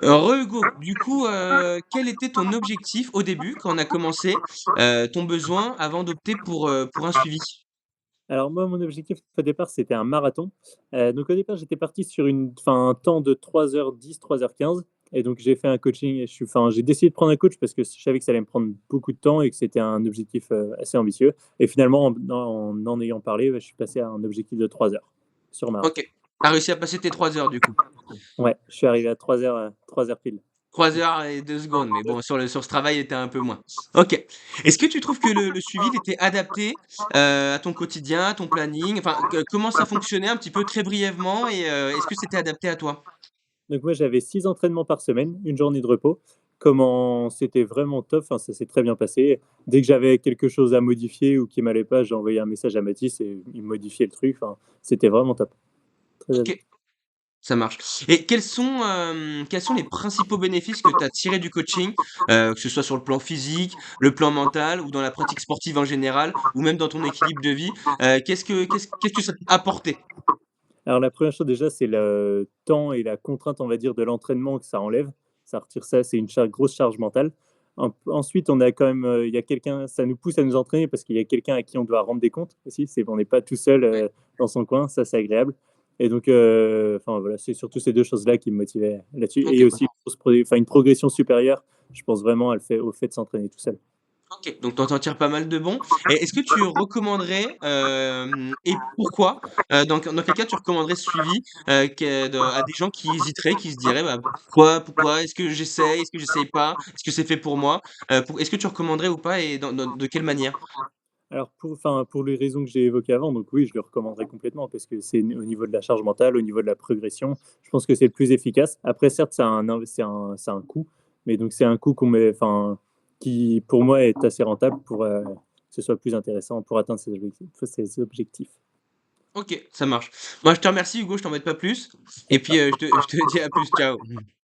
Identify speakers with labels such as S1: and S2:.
S1: Hugo, du coup, quel était ton objectif au début quand on a commencé, ton besoin avant d'opter pour un suivi?
S2: Alors moi, mon objectif au départ, c'était un marathon. Donc au départ, j'étais parti sur un temps de 3h10, 3h15 et donc j'ai fait un coaching et j'ai décidé de prendre un coach parce que je savais que ça allait me prendre beaucoup de temps et que c'était un objectif, assez ambitieux et finalement en ayant parlé, bah, je suis passé à un objectif de 3 heures sur marathon.
S1: OK. Tu as réussi à passer tes 3 heures du coup?
S2: Ouais, je suis arrivé à 3 heures pile.
S1: 3 heures et 2 secondes, mais bon sur ce travail, il était un peu moins. OK. Est-ce que tu trouves que le suivi, il était adapté, à ton quotidien, à ton planning? Enfin, comment ça fonctionnait un petit peu très brièvement et est-ce que c'était adapté à toi?
S2: Donc moi, j'avais 6 entraînements par semaine, une journée de repos. Comment c'était vraiment top, enfin, ça s'est très bien passé. Dès que j'avais quelque chose à modifier ou qui m'allait pas, j'envoyais un message à Mathis et il modifiait le truc. Enfin, c'était vraiment top, très
S1: OK,
S2: adapté.
S1: ça marche et quels sont les principaux bénéfices que tu as tirés du coaching, que ce soit sur le plan physique, le plan mental ou dans la pratique sportive en général ou même dans ton équilibre de vie? Qu'est-ce que ça t'a apporté?
S2: Alors la première chose déjà, c'est le temps et la contrainte, on va dire, de l'entraînement que ça enlève. Ça retire ça, c'est une grosse charge mentale. Ensuite, on a quand même, il y a quelqu'un, ça nous pousse à nous entraîner parce qu'il y a quelqu'un à qui on doit rendre des comptes aussi. On n'est pas tout seul
S1: Ouais.
S2: dans son coin, ça c'est agréable. Et donc, enfin voilà, c'est surtout ces deux choses-là qui me motivaient là-dessus. Et
S1: OK.
S2: aussi une progression supérieure, je pense vraiment au fait de s'entraîner tout seul.
S1: OK, donc tu en tires pas mal de bons et est-ce que tu recommanderais, et pourquoi, dans quel cas tu recommanderais ce suivi, à des gens qui hésiteraient, qui se diraient: «Bah, pourquoi? Est-ce que j'essaye? Est-ce que j'essaye pas? Est-ce que c'est fait pour moi?» Est-ce que tu recommanderais ou pas et de quelle manière?
S2: Alors pour les raisons que j'ai évoquées avant, donc oui, je le recommanderais complètement parce que c'est au niveau de la charge mentale, au niveau de la progression, je pense que c'est le plus efficace. Après certes, ça a un coût, mais donc c'est un coût qui pour moi est assez rentable pour, que ce soit plus intéressant pour atteindre ses objectifs.
S1: OK, ça marche. Moi, je te remercie Hugo, je t'embête pas plus et puis, je te dis à plus. Ciao.